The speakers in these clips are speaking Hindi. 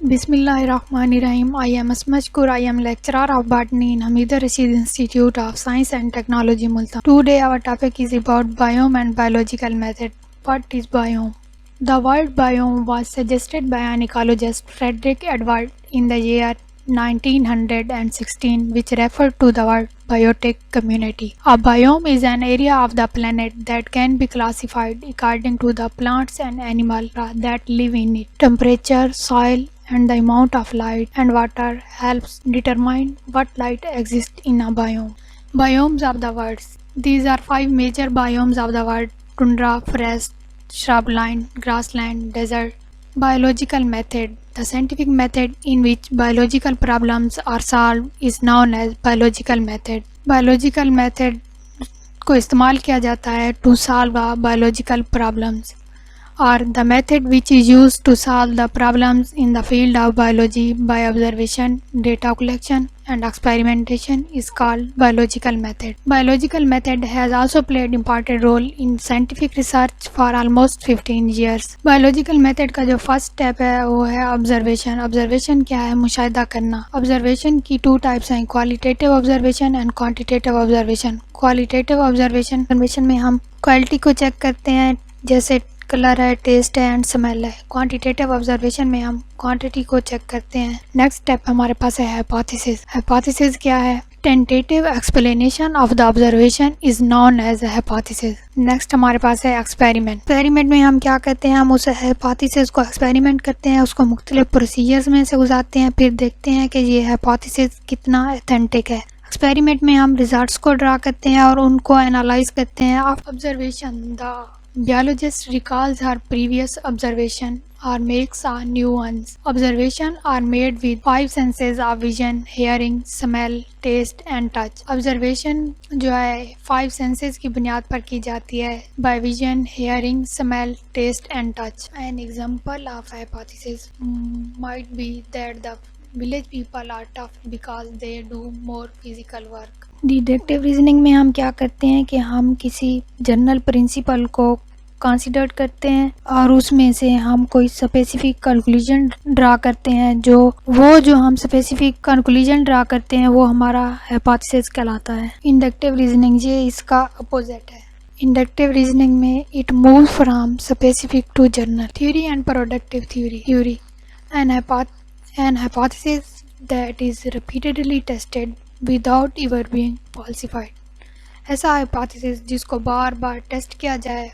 Bismillahirrahmanirrahim. I am Asmajkur. I am lecturer of Botany in Hamida Rashid Institute of Science and Technology, Multan. Today our topic is about biome and biological method. What is biome? The word biome was suggested by an ecologist, Frederick Edward, in the year 1916, which referred to the word biotic community. A biome is an area of the planet that can be classified according to the plants and animals that live in it. Temperature, soil, and the amount of light and water helps determine what light exists in a biome. Biomes of the world. These are 5 major biomes of the world: tundra, forest, shrubland, grassland, desert. Biological method. The scientific method in which biological problems are solved is known as biological method. Biological method को इस्तेमाल किया जाता है to solve biological problems, or the method which is used to solve the problems in the field of biology by observation, data collection, and experimentation is called biological method. Biological method has also played important role in scientific research for almost 15 years. Biological method का जो फर्स्ट स्टेप है वो है ऑब्जर्वेशन. ऑब्जर्वेशन क्या है? मुशाहिदा करना. ऑब्जर्वेशन की 2 टाइप्स हैं, qualitative observation and quantitative observation. Qualitative observation में हम क्वालिटी को चेक करते हैं, जैसे कलर है, टेस्ट है एंड स्मेल है. क्वांटिटेटिव ऑब्जर्वेशन में हम क्वांटिटी को चेक करते हैं. नेक्स्ट स्टेप हमारे पास है हाइपोथेसिस. हाइपोथेसिस क्या है? Tentative explanation of the observation is known as hypothesis. Next हमारे पास है एक्सपेरिमेंट. एक्सपेरिमेंट में हम क्या करते हैं? हम उस हाइपोथेसिस को एक्सपेरिमेंट करते हैं, उसको मुख्तलिफ प्रोसीजर्स में से गुजारते हैं, फिर देखते हैं कि ये हाइपोथेसिस कितना ऑथेंटिक है. एक्सपेरिमेंट में हम रिजल्ट्स को ड्रा करते हैं और उनको एनालाइज करते हैं. Observation. The biologist recalls her previous observation or makes a new ones. Observation are made with 5 senses of vision, hearing, smell, taste and touch. Observation जो है 5 senses की बुनियाद पर की जाती है, by vision, hearing, smell, taste and touch. An example of hypothesis might be that the village people are tough because they do more physical work. Deductive reasoning में हम क्या करते हैं कि हम किसी जनरल प्रिंसिपल को कंसीडर करते हैं और उसमें से हम कोई स्पेसिफिक कंक्लूजन ड्रा करते हैं. जो हम स्पेसिफिक कंक्लूजन ड्रा करते हैं वो हमारा हाइपोथेसिस कहलाता है. इंडक्टिव रीजनिंग ये इसका अपोजिट है. इंडक्टिव रीजनिंग में it move from specific to general. Theory and productive theory. An hypothesis that is repeatedly tested without ever being falsified. ऐसा हाइपोथेसिस जिसको बार बार टेस्ट किया जाए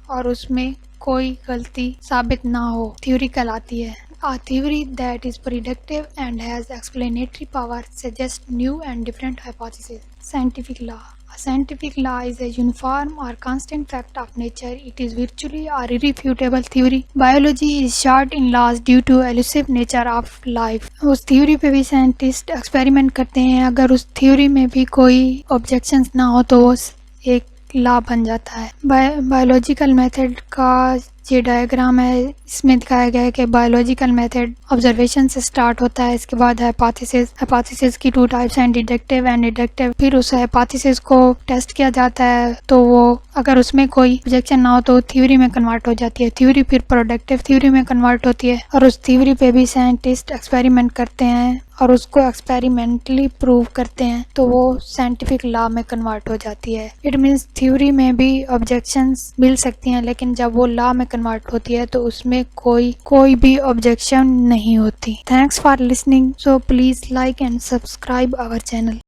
और उसमें कोई गलती साबित ना हो, थ्योरी कहलाती है. A theory that is predictive and has explanatory power suggests new and different hypotheses. Scientific law. A scientific law is a uniform or constant fact of nature. It is virtually or irrefutable theory. Biology is short in laws due to elusive nature of life. उस थ्योरी पे भी साइंटिस्ट एक्सपेरिमेंट करते हैं. अगर उस थ्योरी में भी कोई ऑब्जेक्शंस ना हो तो वो एक लॉ बन जाता है. बायोलॉजिकल मेथड का ये डायग्राम है, इसमें दिखाया गया है कि बायोलॉजिकल मेथड ऑब्जर्वेशन से स्टार्ट होता है. इसके बाद हाइपोथेसिस की 2 टाइप्स हैं, डिडक्टिव एंड डिडक्टिव. फिर उस हाइपोथेसिस को टेस्ट किया जाता है, तो वो अगर उसमें कोई ऑब्जेक्शन ना हो तो थ्योरी में कन्वर्ट हो जाती है. थ्योरी फिर प्रोडक्टिव थ्योरी में कन्वर्ट होती है और उस थ्योरी पे भी साइंटिस्ट एक्सपेरिमेंट करते हैं और उसको एक्सपेरिमेंटली प्रूव करते हैं, तो वो साइंटिफिक लॉ में कन्वर्ट हो जाती है. इट मीन्स थ्योरी में भी ऑब्जेक्शंस मिल सकती हैं, लेकिन जब वो लॉ में कन्वर्ट होती है तो उसमें कोई भी ऑब्जेक्शन नहीं होती. Thanks for listening. So please like and subscribe our channel.